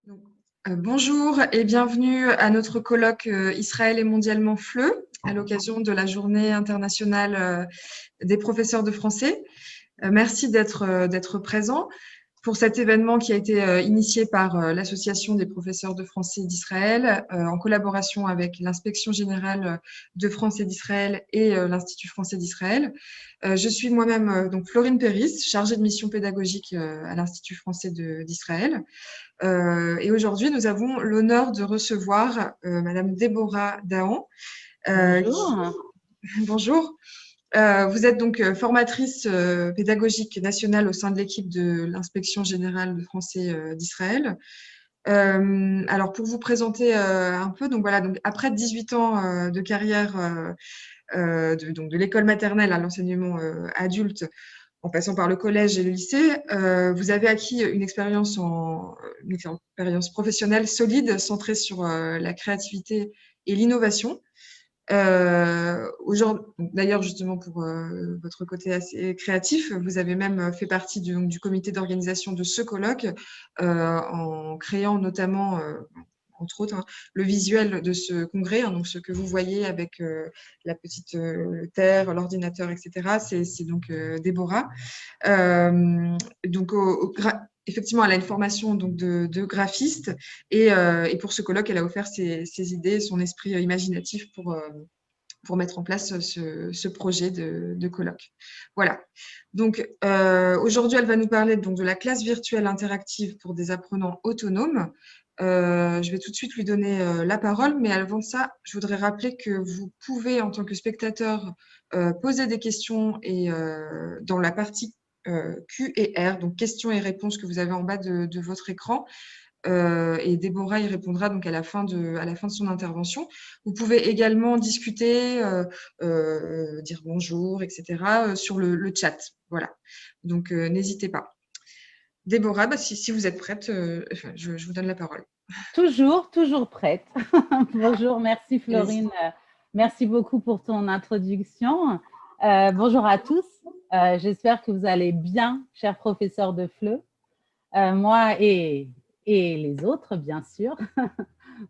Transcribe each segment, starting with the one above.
Donc, bonjour et bienvenue à notre colloque Israël et mondialement FLE à l'occasion de la Journée internationale des professeurs de français. Merci d'être présent pour cet événement qui a été initié par l'Association des professeurs de français d'Israël en collaboration avec l'Inspection générale de France et d'Israël et l'Institut français d'Israël. Je suis moi-même donc Florine Péris, chargée de mission pédagogique à l'Institut français d'Israël. Et aujourd'hui, nous avons l'honneur de recevoir Madame Déborah Dahan. Bonjour. Bonjour. Vous êtes donc formatrice pédagogique nationale au sein de l'équipe de l'Inspection générale de français d'Israël. Alors, pour vous présenter un peu, donc voilà, donc après 18 ans de carrière donc de l'école maternelle à l'enseignement adulte, en passant par le collège et le lycée, vous avez acquis une expérience professionnelle solide, centrée sur la créativité et l'innovation. D'ailleurs, justement, pour votre côté assez créatif, vous avez même fait partie du comité d'organisation de ce colloque, en créant notamment, entre autres, le visuel de ce congrès, donc ce que vous voyez avec la petite terre, l'ordinateur, etc. C'est donc Déborah. Donc, effectivement, elle a une formation donc de graphiste et pour ce colloque, elle a offert ses idées, son esprit imaginatif pour mettre en place ce projet de colloque. Voilà. Donc, aujourd'hui, elle va nous parler donc de la classe virtuelle interactive pour des apprenants autonomes. Je vais tout de suite lui donner la parole, mais avant ça, je voudrais rappeler que vous pouvez, en tant que spectateur, poser des questions et dans la partie Q et R, donc questions et réponses que vous avez en bas de votre écran. Et Déborah y répondra donc à la fin de son intervention. Vous pouvez également discuter, dire bonjour, etc. Sur le chat. Voilà. Donc n'hésitez pas. Déborah, si vous êtes prête, je vous donne la parole. Toujours prête. Bonjour, merci Florine. Merci beaucoup pour ton introduction. Bonjour à tous. J'espère que vous allez bien, chers professeurs de FLE. Moi et les autres, bien sûr.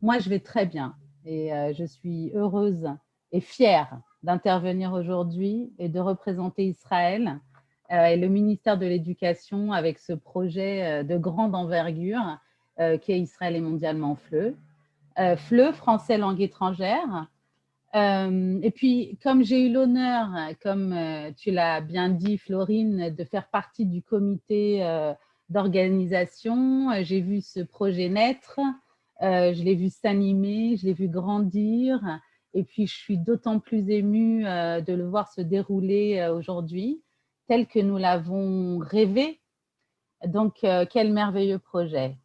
Moi, je vais très bien et je suis heureuse et fière d'intervenir aujourd'hui et de représenter Israël et le ministère de l'Éducation avec ce projet de grande envergure qui est Israël et mondialement FLE. FLE, français langue étrangère. Et puis, comme j'ai eu l'honneur, comme tu l'as bien dit, Florine, de faire partie du comité d'organisation, j'ai vu ce projet naître, je l'ai vu s'animer, je l'ai vu grandir, et puis je suis d'autant plus émue de le voir se dérouler aujourd'hui, tel que nous l'avons rêvé. Donc, quel merveilleux projet.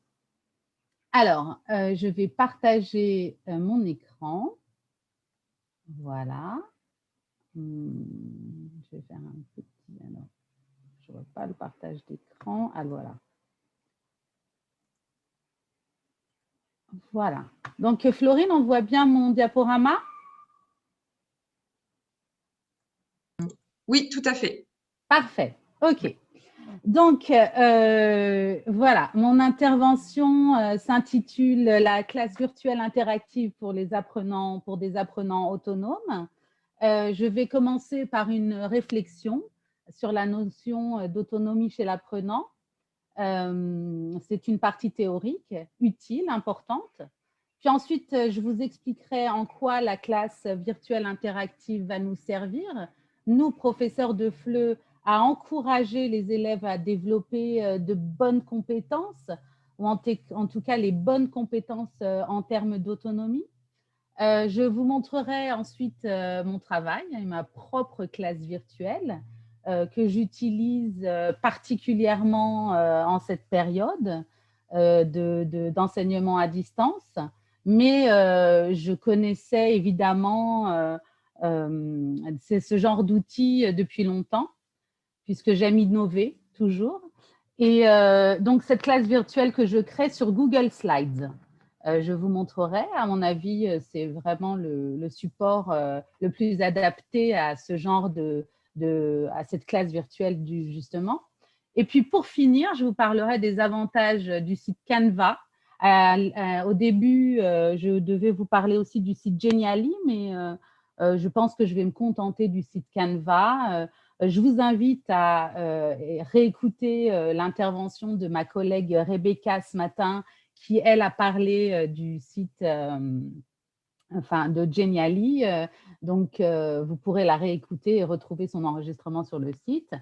Alors, je vais partager mon écran. Voilà. Je vais faire un petit... Alors, je ne vois pas le partage d'écran. Ah, voilà. Voilà. Donc, Florine, on voit bien mon diaporama? Oui, tout à fait. Parfait. OK. Donc, voilà, mon intervention s'intitule « La classe virtuelle interactive pour des apprenants autonomes ». Je vais commencer par une réflexion sur la notion d'autonomie chez l'apprenant. C'est une partie théorique, utile, importante. Puis ensuite, je vous expliquerai en quoi la classe virtuelle interactive va nous servir, nous, professeurs de FLE, à encourager les élèves à développer de bonnes compétences, ou en tout cas les bonnes compétences en termes d'autonomie. Je vous montrerai ensuite mon travail et ma propre classe virtuelle que j'utilise particulièrement en cette période d'enseignement à distance. Mais je connaissais évidemment ce genre d'outils depuis longtemps, puisque j'aime innover toujours. Et donc, cette classe virtuelle que je crée sur Google Slides. Je vous montrerai, à mon avis, c'est vraiment le support le plus adapté à ce genre à cette classe virtuelle justement. Et puis pour finir, je vous parlerai des avantages du site Canva Au début, je devais vous parler aussi du site Geniali, mais je pense que je vais me contenter du site Canva. Je vous invite à réécouter l'intervention de ma collègue Rebecca ce matin, qui, elle, a parlé du site de Geniali. Donc, vous pourrez la réécouter et retrouver son enregistrement sur le site.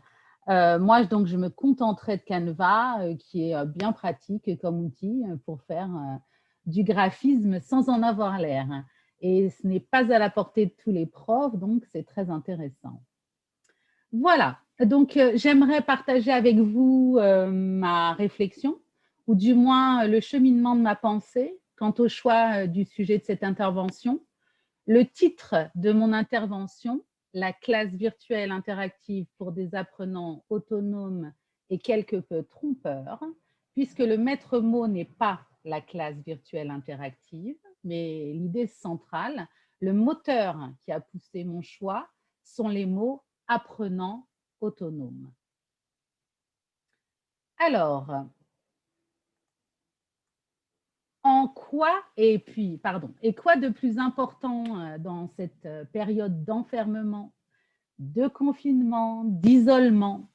Moi, donc, je me contenterai de Canva, qui est bien pratique comme outil pour faire du graphisme sans en avoir l'air. Et ce n'est pas à la portée de tous les profs, donc c'est très intéressant. Voilà, donc j'aimerais partager avec vous ma réflexion, ou du moins le cheminement de ma pensée quant au choix du sujet de cette intervention. Le titre de mon intervention, la classe virtuelle interactive pour des apprenants autonomes et quelque peu trompeurs, puisque le maître mot n'est pas la classe virtuelle interactive, mais l'idée centrale, le moteur qui a poussé mon choix, sont les mots apprenant autonome. Alors, quoi de plus important dans cette période d'enfermement, de confinement, d'isolement,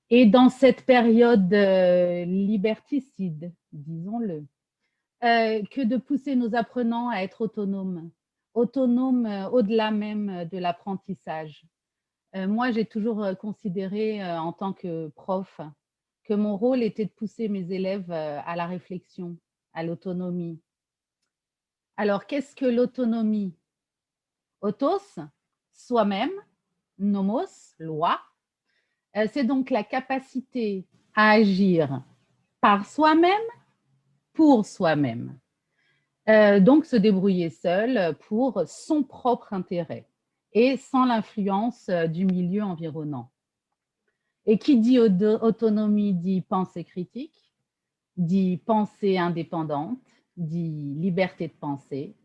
et dans cette période liberticide, disons-le, que de pousser nos apprenants à être autonomes, au-delà même de l'apprentissage. Moi, j'ai toujours considéré en tant que prof que mon rôle était de pousser mes élèves à la réflexion, à l'autonomie. Alors, qu'est-ce que l'autonomie? Autos, soi-même, nomos, loi. C'est donc la capacité à agir par soi-même, pour soi-même. Donc, se débrouiller seul pour son propre intérêt et sans l'influence du milieu environnant. Et qui dit autonomie dit pensée critique, dit pensée indépendante, dit liberté de penser,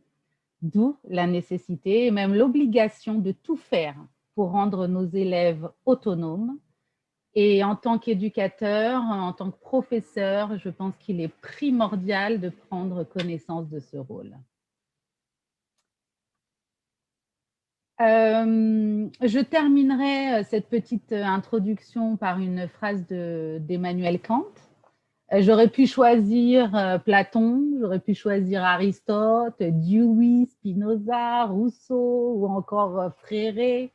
d'où la nécessité et même l'obligation de tout faire pour rendre nos élèves autonomes. Et en tant qu'éducateur, en tant que professeur, je pense qu'il est primordial de prendre connaissance de ce rôle. Je terminerai cette petite introduction par une phrase d'Emmanuel Kant. J'aurais pu choisir Platon, j'aurais pu choisir Aristote, Dewey, Spinoza, Rousseau ou encore Fréré,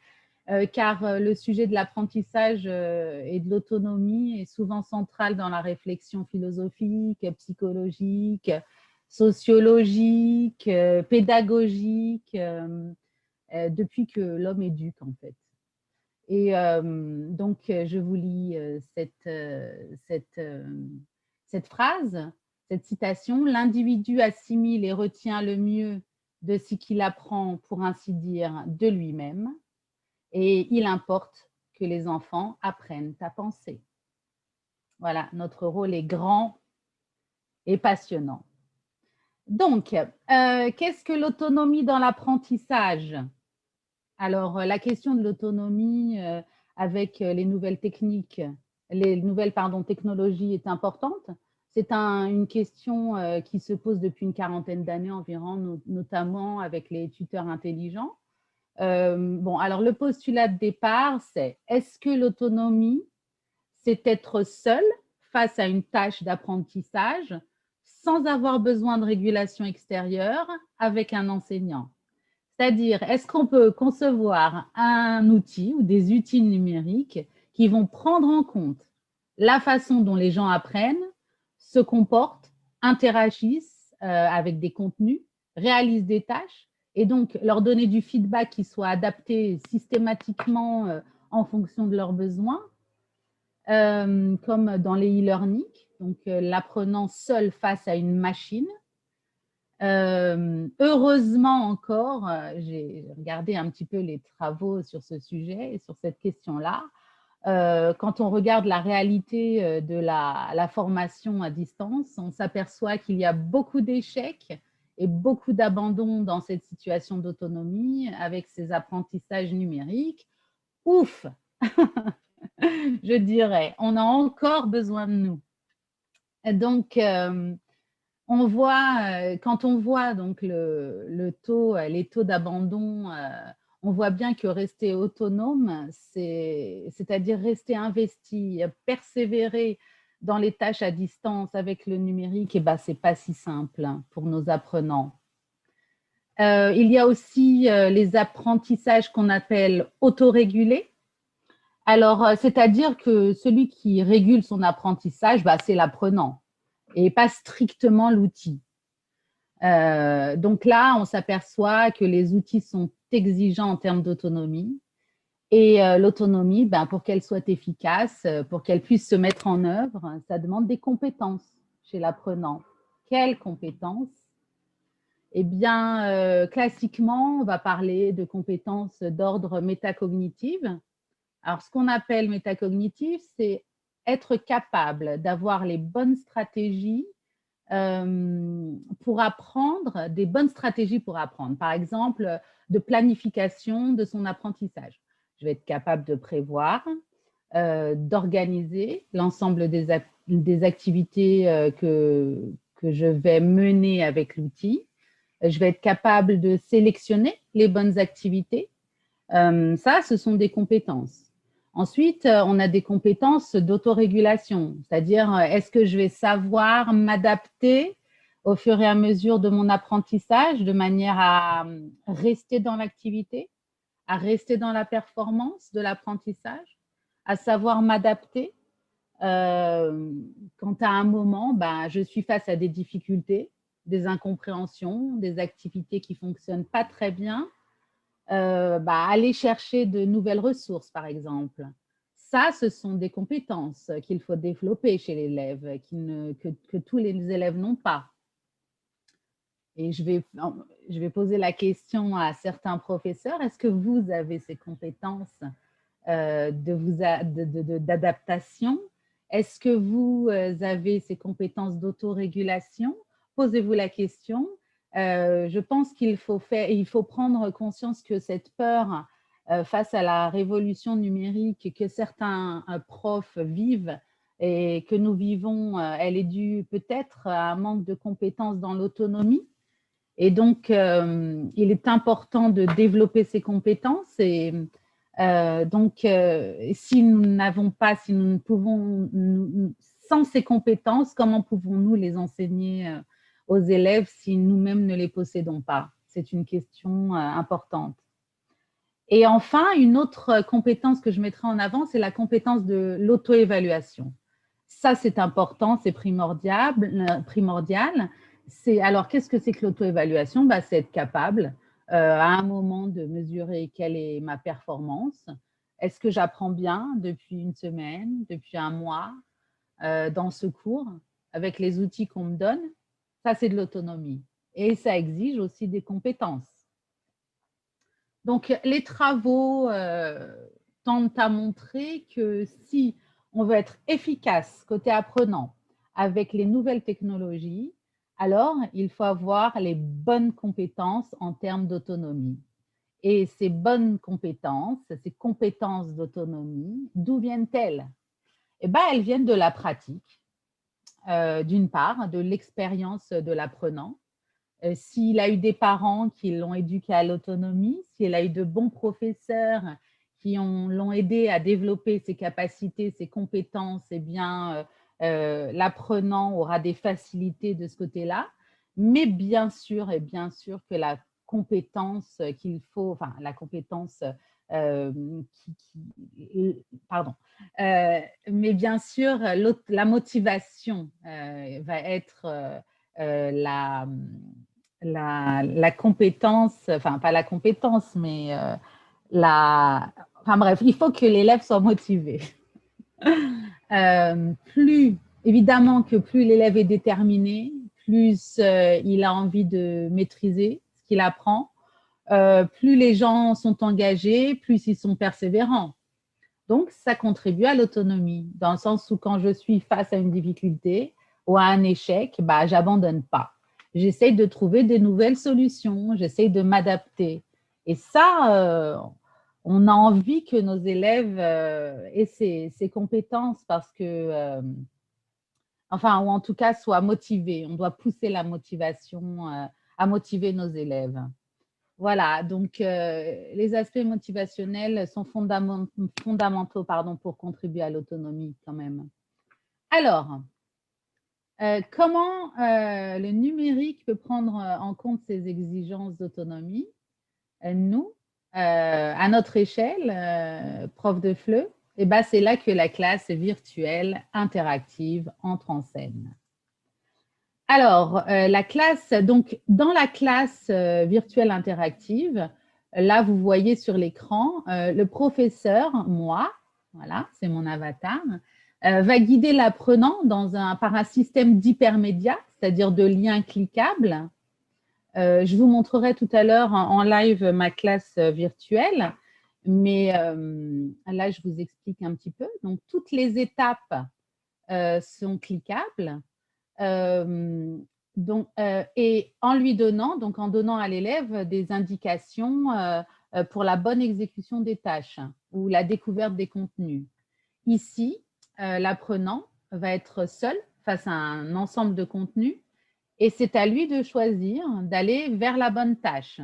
car le sujet de l'apprentissage et de l'autonomie est souvent central dans la réflexion philosophique, psychologique, sociologique, pédagogique, depuis que l'homme éduque en fait. Et donc, je vous lis cette phrase, cette citation. L'individu assimile et retient le mieux de ce qu'il apprend, pour ainsi dire, de lui-même. Et il importe que les enfants apprennent à penser. Voilà, notre rôle est grand et passionnant. Donc, qu'est-ce que l'autonomie dans l'apprentissage? Alors, la question de l'autonomie avec les nouvelles techniques, technologies est importante. C'est une question qui se pose depuis une quarantaine d'années environ, notamment avec les tuteurs intelligents. Alors le postulat de départ, c'est est-ce que l'autonomie, c'est être seul face à une tâche d'apprentissage sans avoir besoin de régulation extérieure avec un enseignant? C'est-à-dire, est-ce qu'on peut concevoir un outil ou des outils numériques qui vont prendre en compte la façon dont les gens apprennent, se comportent, interagissent avec des contenus, réalisent des tâches, et donc leur donner du feedback qui soit adapté systématiquement en fonction de leurs besoins, comme dans les e-learning, donc l'apprenant seul face à une machine. Heureusement encore, j'ai regardé un petit peu les travaux sur ce sujet et sur cette question-là. Quand on regarde la réalité de la formation à distance, on s'aperçoit qu'il y a beaucoup d'échecs et beaucoup d'abandon dans cette situation d'autonomie avec ces apprentissages numériques. Ouf, je dirais, on a encore besoin de nous. Donc, on voit, quand on voit donc les taux d'abandon, on voit bien que rester autonome, c'est-à-dire rester investi, persévérer dans les tâches à distance avec le numérique, et ben, c'est pas si simple pour nos apprenants. Il y a aussi les apprentissages qu'on appelle autorégulés. Alors, c'est-à-dire que celui qui régule son apprentissage, bah, c'est l'apprenant et pas strictement l'outil. Donc là, on s'aperçoit que les outils sont exigeants en termes d'autonomie. Et l'autonomie, ben, pour qu'elle soit efficace, pour qu'elle puisse se mettre en œuvre, ça demande des compétences chez l'apprenant. Quelles compétences? Eh bien, classiquement, on va parler de compétences d'ordre métacognitif. Alors, ce qu'on appelle métacognitif, c'est être capable d'avoir les bonnes stratégies pour apprendre, des bonnes stratégies pour apprendre. Par exemple, de planification de son apprentissage. Je vais être capable de prévoir, d'organiser l'ensemble des activités que je vais mener avec l'outil. Je vais être capable de sélectionner les bonnes activités. Ça, ce sont des compétences. Ensuite, on a des compétences d'autorégulation, c'est-à-dire est-ce que je vais savoir m'adapter au fur et à mesure de mon apprentissage de manière à rester dans l'activité, à rester dans la performance de l'apprentissage, à savoir m'adapter quand à un moment, ben, je suis face à des difficultés, des incompréhensions, des activités qui ne fonctionnent pas très bien, aller chercher de nouvelles ressources, par exemple. Ça, ce sont des compétences qu'il faut développer chez l'élève, que tous les élèves n'ont pas. Et je vais poser la question à certains professeurs, est-ce que vous avez ces compétences d'adaptation? Est-ce que vous avez ces compétences d'autorégulation? Posez-vous la question. Je pense qu'il faut prendre conscience que cette peur face à la révolution numérique que certains profs vivent et que nous vivons, elle est due peut-être à un manque de compétences dans l'autonomie. Et donc, il est important de développer ces compétences. Et si nous n'avons pas, si nous ne pouvons, sans ces compétences, comment pouvons-nous les enseigner aux élèves si nous-mêmes ne les possédons pas? C'est une question importante. Et enfin, une autre compétence que je mettrai en avant, c'est la compétence de l'auto-évaluation. Ça, c'est important, c'est primordial. Alors, qu'est-ce que c'est que l'auto-évaluation? C'est être capable, à un moment, de mesurer quelle est ma performance. Est-ce que j'apprends bien depuis une semaine, depuis un mois, dans ce cours, avec les outils qu'on me donne? Ça, c'est de l'autonomie. Et ça exige aussi des compétences. Donc, les travaux tendent à montrer que si on veut être efficace côté apprenant avec les nouvelles technologies, alors il faut avoir les bonnes compétences en termes d'autonomie. Et ces bonnes compétences, ces compétences d'autonomie, d'où viennent-elles? Eh bien, elles viennent de la pratique, d'une part, de l'expérience de l'apprenant. S'il a eu des parents qui l'ont éduqué à l'autonomie, s'il a eu de bons professeurs qui l'ont aidé à développer ses capacités, ses compétences, eh bien, l'apprenant aura des facilités de ce côté-là. Mais bien sûr que la compétence qu'il faut, enfin la compétence mais bien sûr, la motivation va être la compétence, enfin pas la compétence, mais enfin bref, il faut que l'élève soit motivé. Évidemment que plus l'élève est déterminé, plus il a envie de maîtriser ce qu'il apprend, plus les gens sont engagés, plus ils sont persévérants. Donc, ça contribue à l'autonomie, dans le sens où quand je suis face à une difficulté ou à un échec, j'abandonne pas. J'essaye de trouver des nouvelles solutions, j'essaye de m'adapter. Et ça, on a envie que nos élèves aient ces compétences parce que enfin, ou en tout cas, soit motivé. On doit pousser la motivation à motiver nos élèves. Voilà, donc les aspects motivationnels sont fondamentaux pour contribuer à l'autonomie quand même. Alors, comment le numérique peut prendre en compte ces exigences d'autonomie? Nous, à notre échelle, prof de FLE, eh ben, c'est là que la classe virtuelle interactive entre en scène. Alors, la classe, donc dans la classe virtuelle interactive, là, vous voyez sur l'écran, le professeur, moi, voilà, c'est mon avatar, va guider l'apprenant par un système d'hypermédia, c'est-à-dire de liens cliquables. Je vous montrerai tout à l'heure en live ma classe virtuelle, mais là, je vous explique un petit peu. Donc, toutes les étapes sont cliquables. Et en lui donnant, donc en donnant à l'élève des indications pour la bonne exécution des tâches ou la découverte des contenus. Ici, l'apprenant va être seul face à un ensemble de contenus et c'est à lui de choisir d'aller vers la bonne tâche.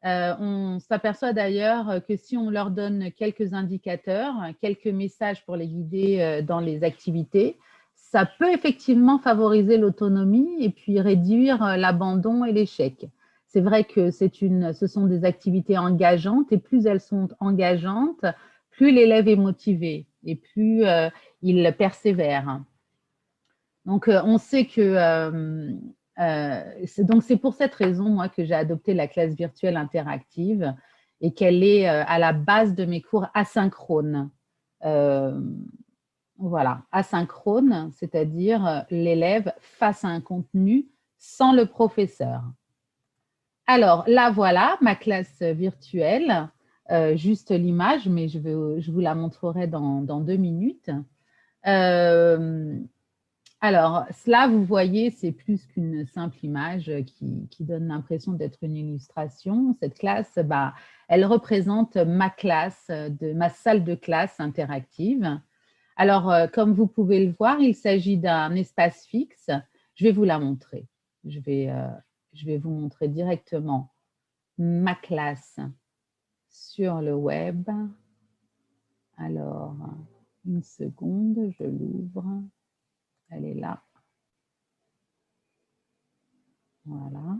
On s'aperçoit d'ailleurs que si on leur donne quelques indicateurs, quelques messages pour les guider dans les activités, ça peut effectivement favoriser l'autonomie et puis réduire l'abandon et l'échec. C'est vrai que ce sont des activités engageantes et plus elles sont engageantes, plus l'élève est motivé et plus il persévère. Donc, on sait que donc c'est pour cette raison, moi, que j'ai adopté la classe virtuelle interactive et qu'elle est à la base de mes cours asynchrones. Voilà, asynchrone, c'est-à-dire l'élève face à un contenu sans le professeur. Alors, là, voilà ma classe virtuelle, juste l'image, mais je vous la montrerai dans 2 minutes. Alors, cela, vous voyez, c'est plus qu'une simple image qui donne l'impression d'être une illustration. Cette classe, elle représente ma classe, ma salle de classe interactive. Alors, comme vous pouvez le voir, il s'agit d'un espace fixe. Je vais vous la montrer. Je vais vous montrer directement ma classe sur le web. Alors, une seconde, je l'ouvre. Elle est là. Voilà.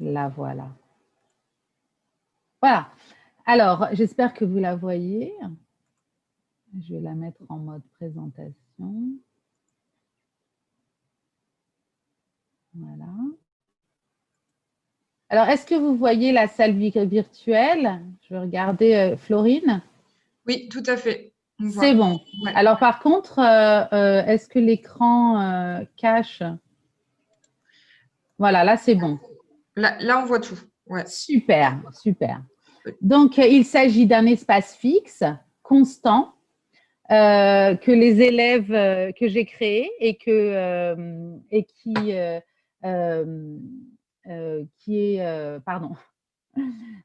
La voilà. Voilà. Alors, j'espère que vous la voyez. Je vais la mettre en mode présentation. Voilà. Alors, est-ce que vous voyez la salle virtuelle? Je vais regarder Florine. Oui, tout à fait. C'est bon. Ouais. Alors, par contre, est-ce que l'écran cache? Voilà, là, c'est bon. Là, on voit tout. Ouais. Super, super. Donc, il s'agit d'un espace fixe, constant, que les élèves que j'ai créé et qui est, pardon,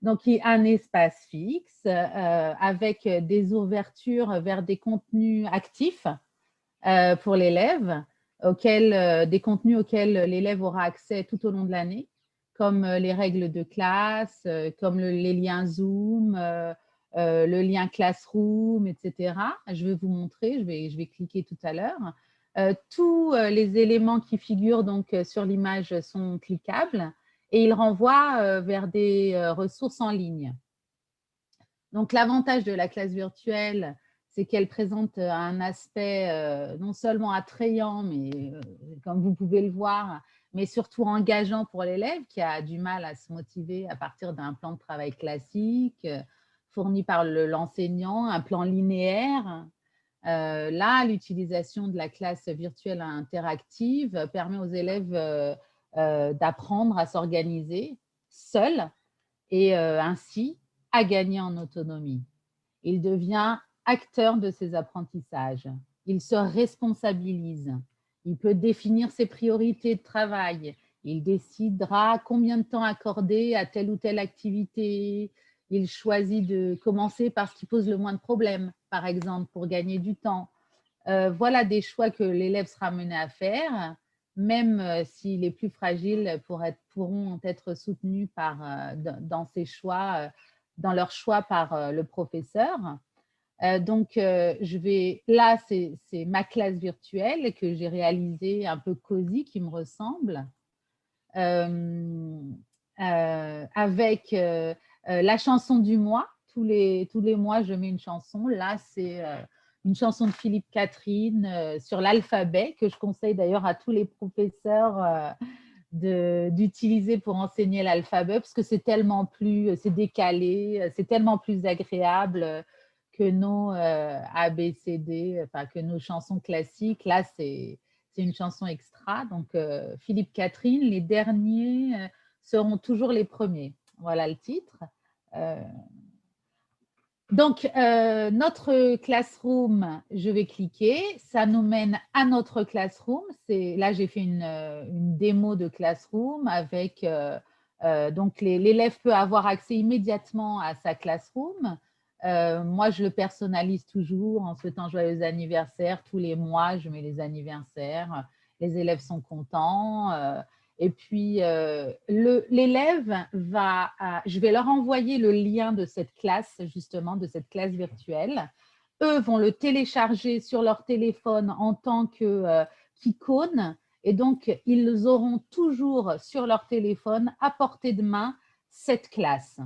donc qui est un espace fixe avec des ouvertures vers des contenus actifs pour l'élève, des contenus auxquels l'élève aura accès tout au long de l'année, comme les règles de classe, comme les liens Zoom, le lien Classroom, etc. Je vais vous montrer, je vais cliquer tout à l'heure. Tous les éléments qui figurent donc sur l'image sont cliquables et ils renvoient vers des ressources en ligne. Donc, l'avantage de la classe virtuelle, c'est qu'elle présente un aspect non seulement attrayant, mais comme vous pouvez le voir, mais surtout engageant pour l'élève qui a du mal à se motiver à partir d'un plan de travail classique fourni par l'enseignant, un plan linéaire. Là, l'utilisation de la classe virtuelle interactive permet aux élèves d'apprendre à s'organiser seuls et ainsi à gagner en autonomie. Il devient acteur de ses apprentissages. Il se responsabilise. Il peut définir ses priorités de travail. Il décidera combien de temps accorder à telle ou telle activité. Il choisit de commencer par ce qui pose le moins de problèmes, par exemple, pour gagner du temps. Voilà des choix que l'élève sera amené à faire, même s'il est plus fragile, pourront être soutenus dans ses choix, dans leurs choix par le professeur. Donc, là, c'est ma classe virtuelle que j'ai réalisée un peu cosy, qui me ressemble, avec la chanson du mois. Tous les mois, je mets une chanson. Là, c'est une chanson de Philippe Catherine sur l'alphabet, que je conseille d'ailleurs à tous les professeurs d'utiliser pour enseigner l'alphabet, parce que c'est décalé, c'est tellement plus agréable que nos ABCD, enfin que nos chansons classiques. Là, c'est une chanson extra. Donc, Philippe Catherine, les derniers seront toujours les premiers. Voilà le titre. Donc, notre classroom, je vais cliquer. Ça nous mène à notre classroom. Là, j'ai fait une démo de classroom avec… donc, l'élève peut avoir accès immédiatement à sa classroom. Moi, je le personnalise toujours en souhaitant joyeux anniversaire. Tous les mois, je mets les anniversaires. Les élèves sont contents. Et puis, l'élève je vais leur envoyer le lien de cette classe, justement, de cette classe virtuelle. Eux vont le télécharger sur leur téléphone en tant qu'icône. Et donc, ils auront toujours sur leur téléphone, à portée de main, cette classe.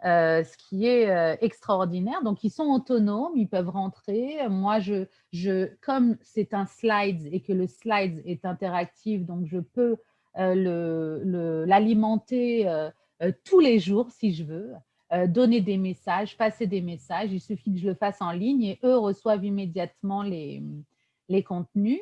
Ce qui est extraordinaire. Donc, ils sont autonomes, ils peuvent rentrer. Moi, comme c'est un slides et que le slides est interactif, donc je peux l'alimenter tous les jours si je veux, donner des messages, passer des messages. Il suffit que je le fasse en ligne et eux reçoivent immédiatement les contenus.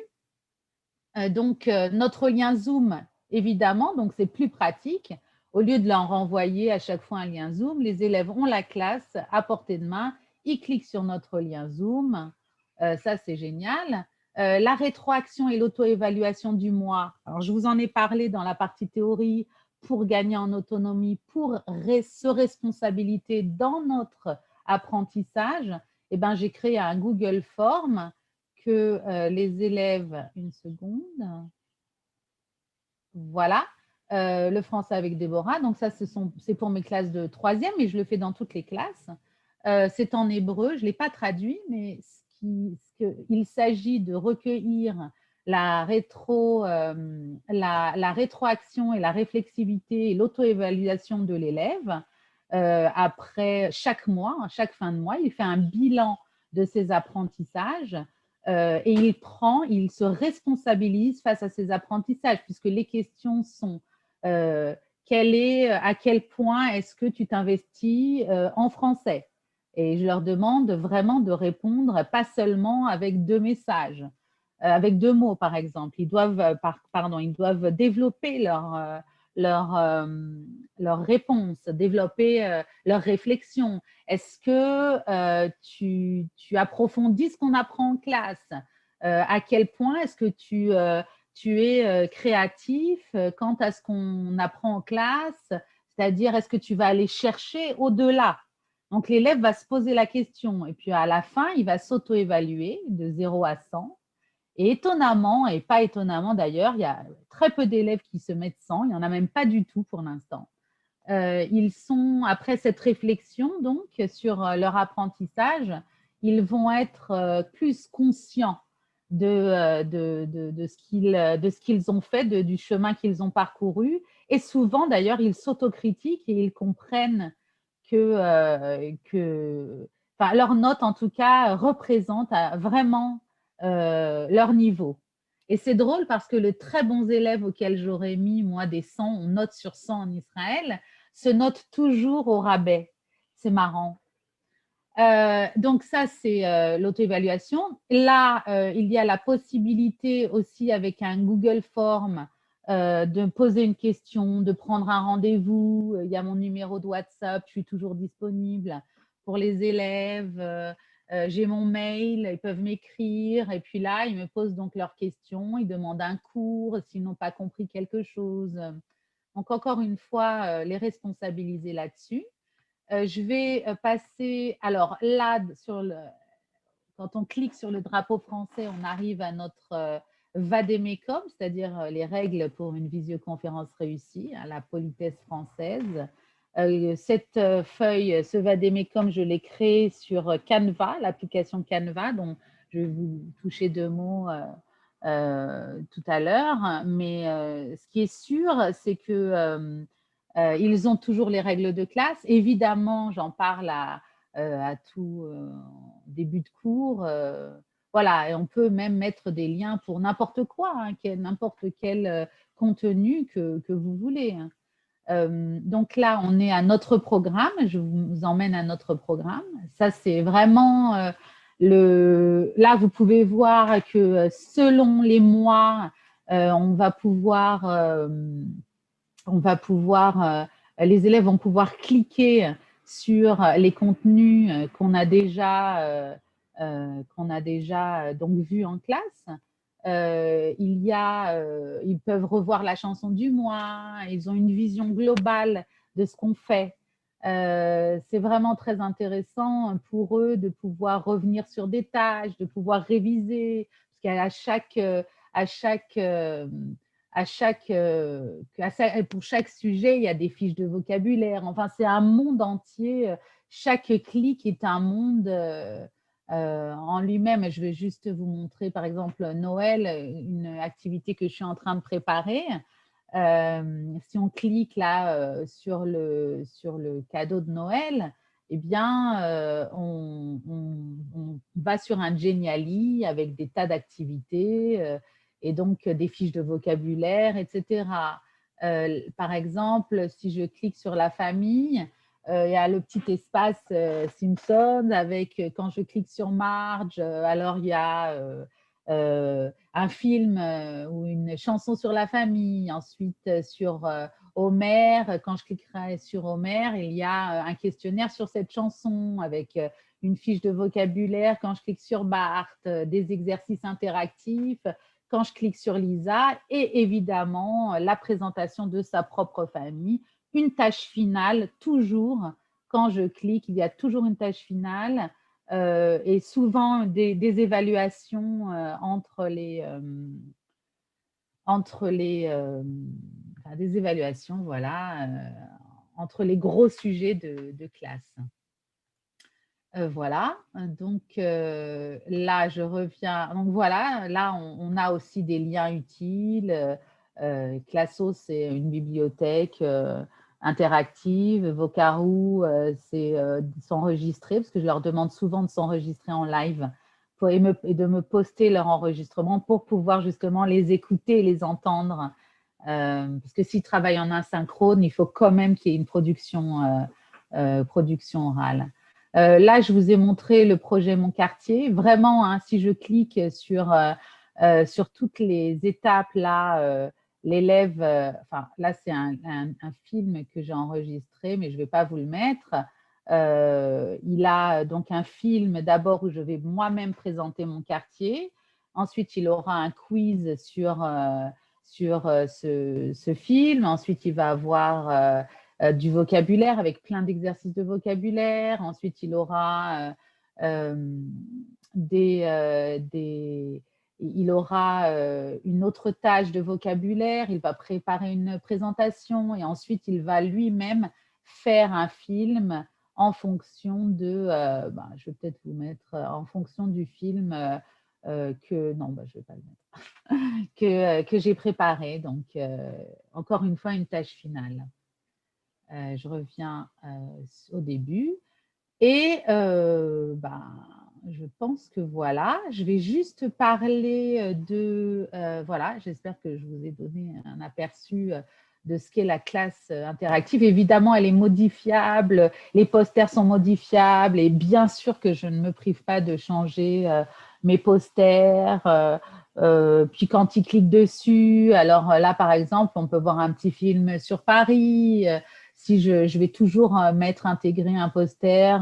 Donc, notre lien Zoom, évidemment, donc c'est plus pratique. Au lieu de leur renvoyer à chaque fois un lien Zoom, les élèves ont la classe à portée de main. Ils cliquent sur notre lien Zoom. Ça, c'est génial. La rétroaction et l'auto-évaluation du mois. Alors, je vous en ai parlé dans la partie théorie pour gagner en autonomie, pour se responsabiliser dans notre apprentissage. Eh ben, j'ai créé un Google Form que les élèves… Une seconde. Voilà. Le français avec Déborah. Donc, ça, c'est pour mes classes de troisième et je le fais dans toutes les classes. C'est en hébreu. Je ne l'ai pas traduit, mais il s'agit de recueillir la rétroaction et la réflexivité et l'auto-évaluation de l'élève. Après chaque mois, chaque fin de mois, il fait un bilan de ses apprentissages et il se responsabilise face à ses apprentissages, puisque les questions sont à quel point est-ce que tu t'investis en français? Et je leur demande vraiment de répondre, pas seulement avec 2 messages, avec 2 mots, par exemple. Ils doivent développer leur réponse, développer leur réflexion. Est-ce que tu approfondis ce qu'on apprend en classe? À quel point est-ce que tu es créatif quant à ce qu'on apprend en classe? C'est-à-dire, est-ce que tu vas aller chercher au-delà? Donc, l'élève va se poser la question et puis à la fin, il va s'auto-évaluer de 0 à 100. Et étonnamment, et pas étonnamment d'ailleurs, il y a très peu d'élèves qui se mettent 100, il n'y en a même pas du tout pour l'instant. Après cette réflexion donc sur leur apprentissage, ils vont être plus conscients de ce qu'ils ont fait, du chemin qu'ils ont parcouru. Et souvent, d'ailleurs, ils s'autocritiquent et ils comprennent enfin, leurs notes, en tout cas, représentent vraiment leur niveau. Et c'est drôle parce que les très bons élèves auxquels j'aurais mis, moi, des 100, on note sur 100 en Israël, se notent toujours au rabais. C'est marrant. Donc ça, c'est l'auto-évaluation. Là, il y a la possibilité aussi avec un Google Form de poser une question, de prendre un rendez-vous. Il y a mon numéro de WhatsApp, je suis toujours disponible pour les élèves. J'ai mon mail, ils peuvent m'écrire. Et puis là, ils me posent donc leurs questions, ils demandent un cours s'ils n'ont pas compris quelque chose. Donc encore une fois, les responsabiliser là-dessus. Je vais passer, alors là, quand on clique sur le drapeau français, on arrive à notre vadémécum, c'est-à-dire les règles pour une visioconférence réussie, à la politesse française. Cette feuille, ce vadémécum, je l'ai créé sur Canva, l'application Canva, dont je vais vous toucher 2 mots tout à l'heure. Mais ce qui est sûr, c'est que ils ont toujours les règles de classe. Évidemment, j'en parle à tout début de cours. Voilà, et on peut même mettre des liens pour n'importe quoi, hein, n'importe quel contenu que vous voulez. Donc là, on est à notre programme. Je vous emmène à notre programme. Ça, c'est vraiment là, vous pouvez voir que selon les mois, on va pouvoir les élèves vont pouvoir cliquer sur les contenus qu'on a déjà donc vus en classe. Ils peuvent revoir la chanson du mois, ils ont une vision globale de ce qu'on fait. C'est vraiment très intéressant pour eux de pouvoir revenir sur des tâches, de pouvoir réviser, parce pour chaque sujet, il y a des fiches de vocabulaire. Enfin, c'est un monde entier. Chaque clic est un monde en lui-même. Je vais juste vous montrer, par exemple, Noël, une activité que je suis en train de préparer. Si on clique là sur le cadeau de Noël, eh bien, on va sur un Geniali avec des tas d'activités et donc des fiches de vocabulaire, etc. Par exemple, si je clique sur la famille, il y a le petit espace Simpson avec, quand je clique sur Marge, alors il y a un film ou une chanson sur la famille. Ensuite, sur Homer, quand je cliquerai sur Homer, il y a un questionnaire sur cette chanson avec une fiche de vocabulaire. Quand je clique sur Bart, des exercices interactifs. Quand je clique sur Lisa, et évidemment la présentation de sa propre famille, une tâche finale, toujours, quand je clique, il y a toujours une tâche finale et souvent des évaluations des évaluations, voilà, entre les gros sujets de classe. Voilà, donc là, je reviens. Donc voilà, là, on a aussi des liens utiles. Classo, c'est une bibliothèque interactive. Vocaroo, c'est s'enregistrer, parce que je leur demande souvent de s'enregistrer en live et de me poster leur enregistrement pour pouvoir justement les écouter et les entendre. Parce que s'ils travaillent en asynchrone, il faut quand même qu'il y ait une production orale. Là, je vous ai montré le projet Mon quartier. Vraiment, hein, si je clique sur toutes les étapes, là, l'élève, enfin, là, c'est un film que j'ai enregistré, mais je ne vais pas vous le mettre. Il a donc un film d'abord où je vais moi-même présenter mon quartier. Ensuite, il aura un quiz sur ce film. Ensuite, il va avoir du vocabulaire avec plein d'exercices de vocabulaire. Ensuite, il aura il aura une autre tâche de vocabulaire. Il va préparer une présentation et ensuite, il va lui-même faire un film en fonction de, je vais peut-être vous mettre en fonction du film non, je ne vais pas le mettre, que j'ai préparé. Donc, encore une fois, une tâche finale. Je reviens au début et je pense que voilà, je vais juste parler voilà, j'espère que je vous ai donné un aperçu de ce qu'est la classe interactive. Évidemment, elle est modifiable, les posters sont modifiables et bien sûr que je ne me prive pas de changer mes posters. Puis quand ils cliquent dessus, alors là, par exemple, on peut voir un petit film sur Paris. Si je vais toujours intégrer un poster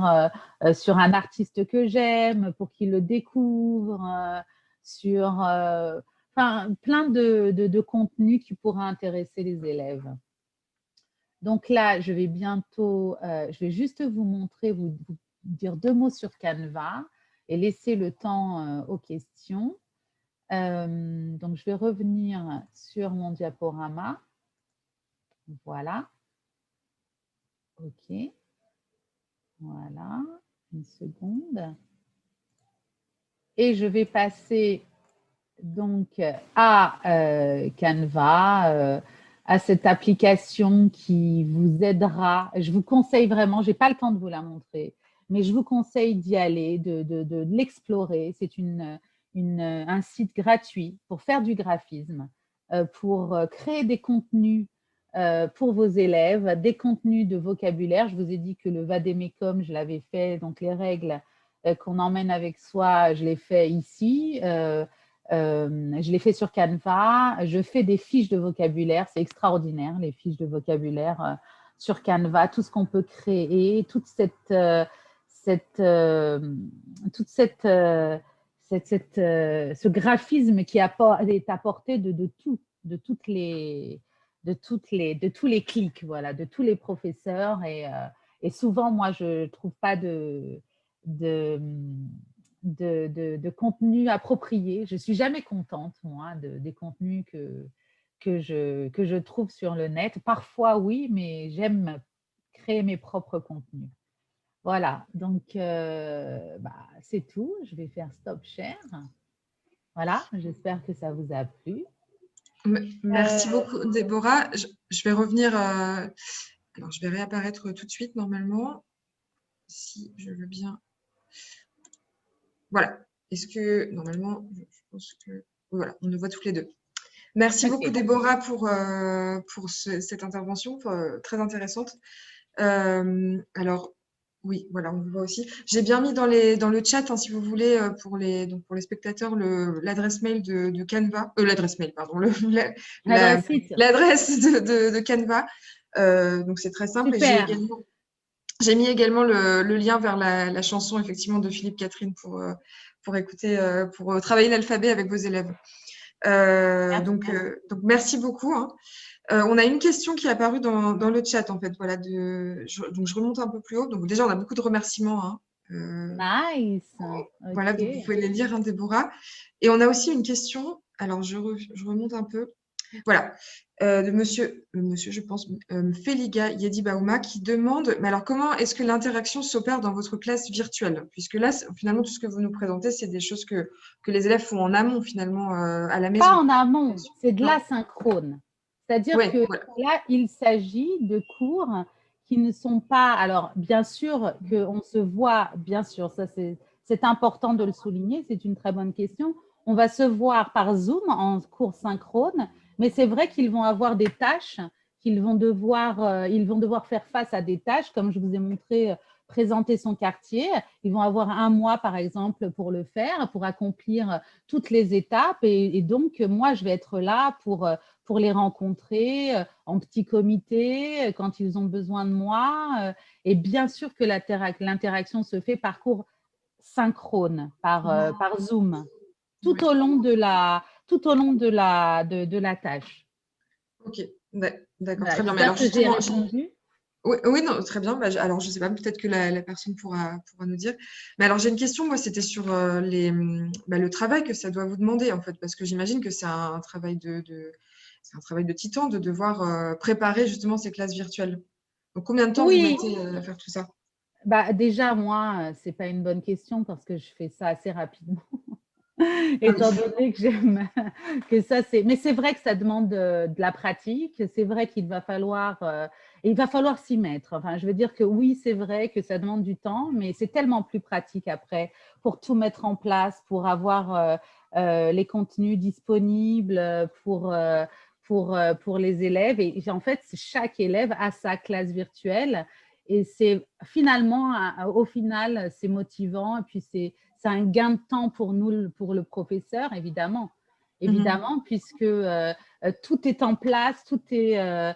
sur un artiste que j'aime pour qu'il le découvre, sur plein de contenus qui pourraient intéresser les élèves. Donc là, je vais juste vous montrer, vous dire 2 mots sur Canva. et laisser le temps aux questions. Donc, je vais revenir sur mon diaporama. Voilà. OK. Voilà. Une seconde. Et je vais passer donc à Canva, à cette application qui vous aidera. Je vous conseille vraiment, je n'ai pas le temps de vous la montrer, mais je vous conseille d'y aller, de l'explorer. C'est un site gratuit pour faire du graphisme, pour créer des contenus pour vos élèves, des contenus de vocabulaire. Je vous ai dit que le Vademecum, je l'avais fait, donc les règles qu'on emmène avec soi, je l'ai fait ici. Je l'ai fait sur Canva. Je fais des fiches de vocabulaire. C'est extraordinaire, les fiches de vocabulaire sur Canva. Tout ce qu'on peut créer, toute ce graphisme qui est apporté de tous les clics, voilà, de tous les professeurs. Et souvent, moi, je ne trouve pas de contenu approprié. Je ne suis jamais contente, moi, des contenus que je trouve sur le net. Parfois, oui, mais j'aime créer mes propres contenus. Voilà, donc c'est tout. Je vais faire stop share. Voilà, j'espère que ça vous a plu. Merci beaucoup, Déborah. Je vais revenir. Alors, je vais réapparaître tout de suite, normalement, si je veux bien. Voilà. Est-ce que, normalement, je pense que… Voilà, on nous voit toutes les deux. Merci beaucoup, Déborah, pour cette intervention très intéressante. Alors, oui, voilà, on vous voit aussi. J'ai bien mis dans le chat, hein, si vous voulez, pour les spectateurs, l'adresse mail de Canva. L'adresse mail, pardon. L'adresse de Canva. Donc, c'est très simple. Super. Et j'ai mis également le lien vers la chanson, effectivement, de Philippe Catherine pour écouter, pour travailler l'alphabet avec vos élèves. Donc, merci beaucoup. Hein. On a une question qui est apparue dans le chat, en fait. Voilà, donc, je remonte un peu plus haut. Donc, déjà, on a beaucoup de remerciements. Hein. Nice. Voilà, vous pouvez les lire, hein, Déborah. Et on a aussi une question. Alors, je remonte un peu. Voilà, de monsieur, je pense, Feliga Yedibaouma, qui demande, mais alors comment est-ce que l'interaction s'opère dans votre classe virtuelle? Puisque là, finalement, tout ce que vous nous présentez, c'est des choses que les élèves font en amont, finalement, à la maison. Pas en amont, c'est de l'asynchrone. C'est-à-dire que voilà. là, il s'agit de cours qui ne sont pas… Alors, bien sûr qu'on se voit, bien sûr, ça c'est important de le souligner, c'est une très bonne question. On va se voir par Zoom en cours synchrone, mais c'est vrai qu'ils vont avoir des tâches, ils vont devoir faire face à des tâches, comme je vous ai montré, présenter son quartier. Ils vont avoir un mois, par exemple, pour le faire, pour accomplir toutes les étapes. Et donc, moi, je vais être là pour les rencontrer en petit comité, quand ils ont besoin de moi. Et bien sûr que l'interaction se fait par cours synchrone, par Zoom, tout au long de la tâche. Ok, d'accord, Voilà, très bien. Mais alors, que j'ai répondu. Oui, non, très bien. Alors, je ne sais pas, peut-être que la personne pourra nous dire. Mais alors, j'ai une question, moi, c'était sur le travail que ça doit vous demander, en fait, parce que j'imagine que c'est un travail c'est un travail de titan de devoir préparer justement ces classes virtuelles. Donc, combien de temps vous mettez à faire tout ça? Déjà, moi, ce n'est pas une bonne question parce que je fais ça assez rapidement. Étant donné que j'aime que ça, mais c'est vrai que ça demande de la pratique. C'est vrai qu'il va falloir s'y mettre. Enfin, je veux dire que oui, c'est vrai que ça demande du temps, mais c'est tellement plus pratique après pour tout mettre en place, pour avoir les contenus disponibles pour les élèves. Et en fait, chaque élève a sa classe virtuelle. Et c'est finalement, au final, c'est motivant. Et puis, c'est un gain de temps pour nous, pour le professeur, évidemment, puisque tout est en place, tout est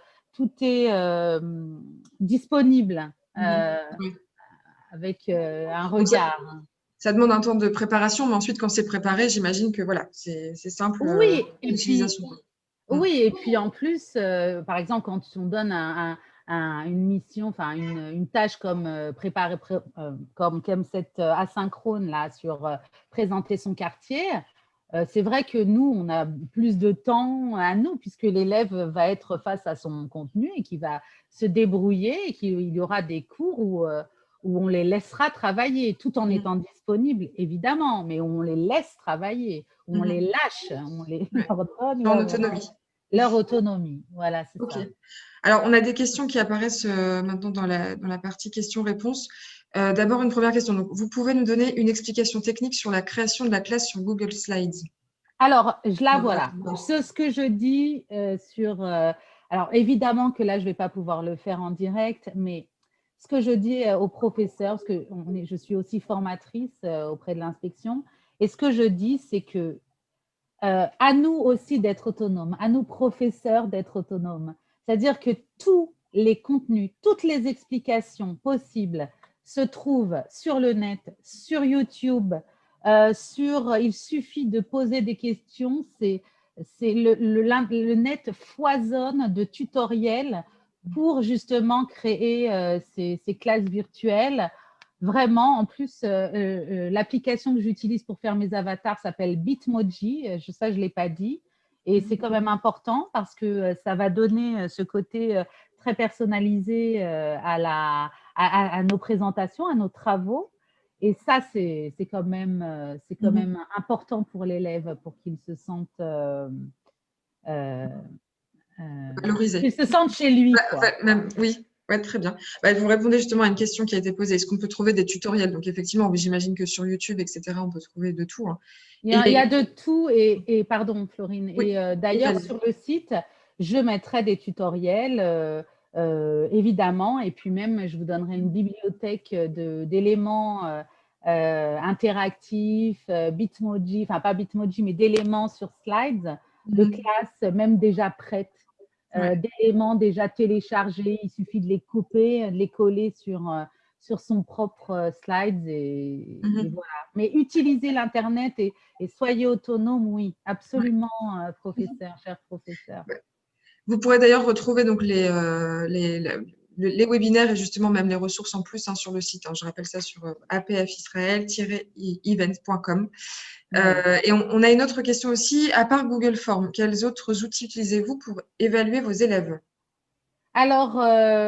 disponible avec un regard. Ça demande un temps de préparation, mais ensuite, quand c'est préparé, j'imagine que voilà, c'est simple. Oui, l'utilisation. Oui, et puis en plus, par exemple, quand on donne une mission, enfin une tâche comme préparer, comme cette asynchrone là sur présenter son quartier, c'est vrai que nous, on a plus de temps à nous puisque l'élève va être face à son contenu et qui va se débrouiller et qu'il y aura des cours où on les laissera travailler tout en étant disponibles, évidemment, mais on les laisse travailler, où on les lâche, on les leur donne En autonomie. leur autonomie. Voilà, c'est Ok. ça. Alors, on a des questions qui apparaissent maintenant dans la partie questions-réponses. D'abord, une première question. Donc, vous pouvez nous donner une explication technique sur la création de la classe sur Google Slides? Alors, voilà. Ce que je dis alors, évidemment que là, je ne vais pas pouvoir le faire en direct, mais ce que je dis aux professeurs, parce que je suis aussi formatrice auprès de l'inspection, et ce que je dis, c'est que à nous aussi d'être autonomes, à nous professeurs d'être autonomes. C'est-à-dire que tous les contenus, toutes les explications possibles se trouvent sur le net, sur YouTube, il suffit de poser des questions, le net foisonne de tutoriels pour justement créer ces classes virtuelles. Vraiment, en plus, l'application que j'utilise pour faire mes avatars s'appelle Bitmoji. Ça, je ne l'ai pas dit. Et c'est quand même important parce que ça va donner ce côté très personnalisé à nos présentations, à nos travaux. Et ça, c'est quand même important pour l'élève pour qu'il se sente Valorisé. chez lui, quoi. Oui, ouais, très bien. Vous répondez justement à une question qui a été posée. Est-ce qu'on peut trouver des tutoriels? Donc, effectivement, j'imagine que sur YouTube, etc., on peut trouver de tout. Hein. Il y a de tout. Pardon, Florine. Oui, Et d'ailleurs, sur le site, je mettrai des tutoriels, évidemment. Et puis même, je vous donnerai une bibliothèque d'éléments interactifs, Bitmoji, enfin pas Bitmoji, mais d'éléments sur slides, de classes même déjà prêtes, d'éléments déjà téléchargés. Il suffit de les couper, de les coller sur son propre slides et voilà. Mais utilisez l'Internet et soyez autonome, oui, absolument, professeur, cher professeur. Vous pourrez d'ailleurs retrouver donc les webinaires et justement même les ressources en plus sur le site. Je rappelle ça sur apfisrael-event.com. Et on a une autre question aussi. À part Google Forms, quels autres outils utilisez-vous pour évaluer vos élèves? Alors,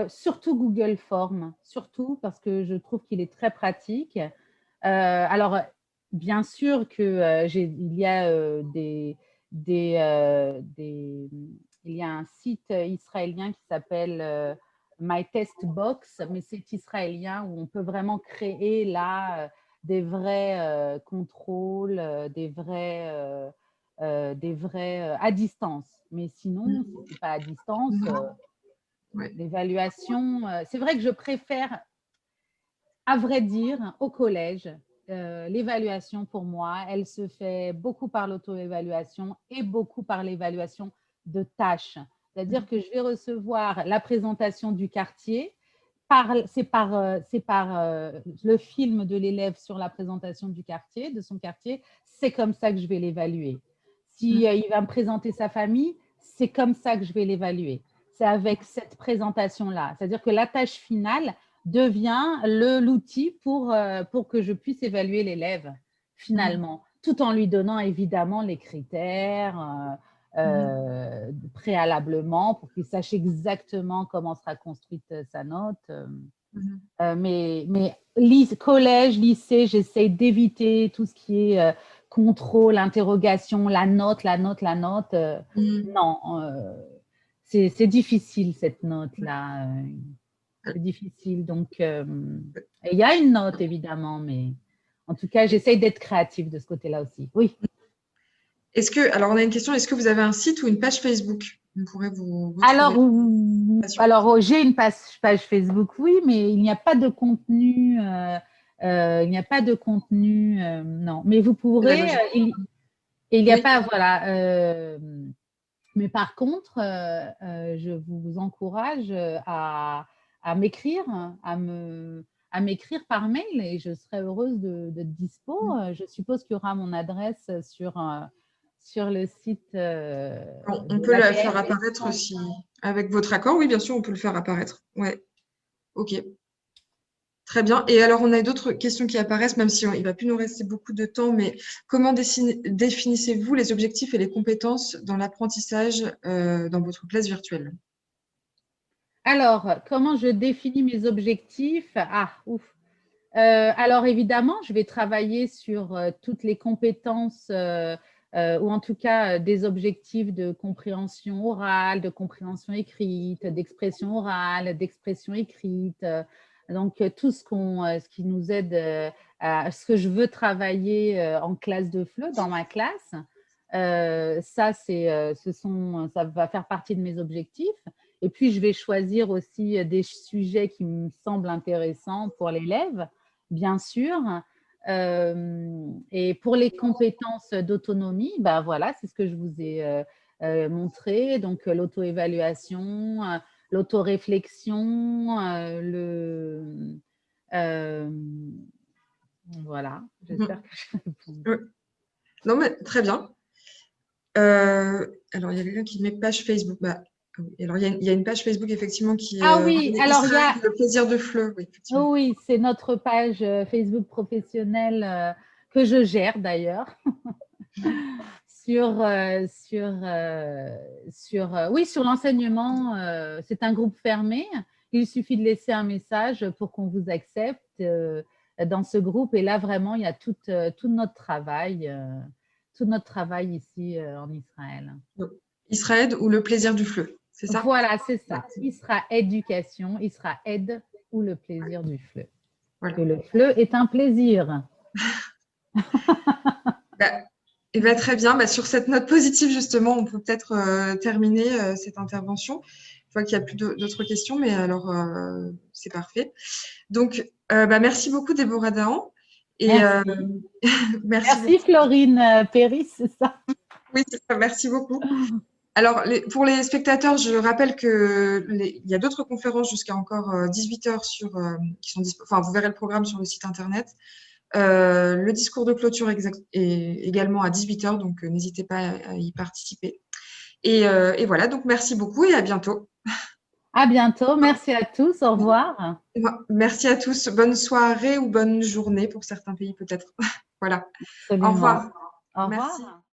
surtout Google Forms, surtout parce que je trouve qu'il est très pratique. Alors, bien sûr que il y a il y a un site israélien qui s'appelle My Test Box, mais c'est israélien où on peut vraiment créer là des vrais contrôles, des vrais à distance. Mais sinon, si ce n'est pas à distance, l'évaluation, c'est vrai que je préfère, à vrai dire, au collège, l'évaluation pour moi, elle se fait beaucoup par l'auto-évaluation et beaucoup par l'évaluation de tâches. C'est-à-dire que je vais recevoir la présentation du quartier, c'est par le film de l'élève sur la présentation du quartier, de son quartier, c'est comme ça que je vais l'évaluer. Si il va me présenter sa famille, c'est comme ça que je vais l'évaluer. C'est avec cette présentation-là. C'est-à-dire que la tâche finale devient l'outil pour que je puisse évaluer l'élève, finalement, tout en lui donnant évidemment les critères préalablement pour qu'il sache exactement comment sera construite sa note. Mais collège, lycée, j'essaie d'éviter tout ce qui est contrôle, interrogation, la note. Non, c'est difficile cette note-là. C'est difficile. Donc, il y a une note évidemment, mais en tout cas, j'essaie d'être créative de ce côté-là aussi. Oui. Alors, on a une question. Est-ce que vous avez un site ou une page Facebook? On pourrait vous alors, j'ai une page Facebook, oui, mais il n'y a pas de contenu. Il n'y a pas de contenu, non. Mais vous pourrez. Il n'y a pas, voilà. Mais par contre, je vous encourage à m'écrire, à m'écrire par mail et je serai heureuse de dispo. Je suppose qu'il y aura mon adresse sur le site. On peut la faire apparaître Avec votre accord, oui, bien sûr, on peut le faire apparaître. Ouais, ok. Très bien. Et alors, on a d'autres questions qui apparaissent, même si il va plus nous rester beaucoup de temps, mais comment définissez-vous les objectifs et les compétences dans l'apprentissage dans votre classe virtuelle? Alors, comment je définis mes objectifs? Ah, ouf. Alors évidemment, je vais travailler sur toutes les compétences ou en tout cas des objectifs de compréhension orale, de compréhension écrite, d'expression orale, d'expression écrite. Donc tout ce qui nous aide à ce que je veux travailler en classe de FLE, dans ma classe. Ça va faire partie de mes objectifs. Et puis, je vais choisir aussi des sujets qui me semblent intéressants pour l'élève, bien sûr. Et pour les compétences d'autonomie, ben voilà, c'est ce que je vous ai montré. Donc, l'auto-évaluation, l'autoréflexion, voilà, j'espère que je réponds. Oui. Non, mais très bien. Alors, il y a quelqu'un qui met page Facebook. Bah, alors, il y a une page Facebook, effectivement, qui Ah oui, alors il y a… le plaisir de FLE. Oui, effectivement. Oh oui, c'est notre page Facebook professionnelle que je gère d'ailleurs. sur l'enseignement. C'est un groupe fermé. Il suffit de laisser un message pour qu'on vous accepte dans ce groupe. Et là, vraiment, il y a tout notre travail ici en Israël. Donc, Israël ou le plaisir du FLE, c'est ça? Voilà, c'est ça. Isra Éducation, Isra Aide ou le plaisir du FLE. Voilà. Que le FLE est un plaisir. Et bah, très bien. Bah, sur cette note positive, justement, on peut peut-être terminer cette intervention. Je vois qu'il n'y a plus d'autres questions, mais alors c'est parfait. Donc, bah, merci beaucoup, Déborah Dahan. Et Merci. Merci Florine Péris, c'est ça? Oui, c'est ça. Merci beaucoup. Alors, pour les spectateurs, je rappelle il y a d'autres conférences jusqu'à encore 18 heures qui sont disponibles. Enfin, vous verrez le programme sur le site internet. Le discours de clôture est également à 18 heures, donc n'hésitez pas à y participer. Et voilà, donc merci beaucoup et à bientôt. À bientôt. Merci à tous. Au revoir. Merci à tous. Bonne soirée ou bonne journée pour certains pays peut-être. Voilà. Absolument. Au revoir. Au revoir. Merci.